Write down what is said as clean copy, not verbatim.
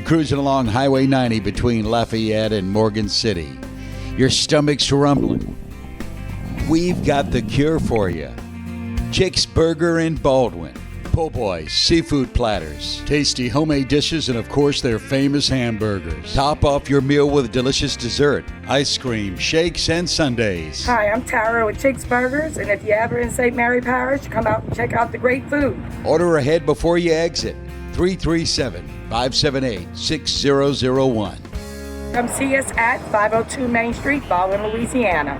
cruising along Highway 90 between Lafayette and Morgan City. Your stomach's rumbling. We've got the cure for you. Chick's Burger in Baldwin. Po' boys, seafood platters, tasty homemade dishes, and of course their famous hamburgers. Top off your meal with delicious dessert, ice cream, shakes, and sundaes. Hi, I'm Tara with Chick's Burgers, and if you're ever in St. Mary Parish, come out and check out the great food. Order ahead before you exit. 337-578-6001. Come see us at 502 Main Street, Baldwin, Louisiana.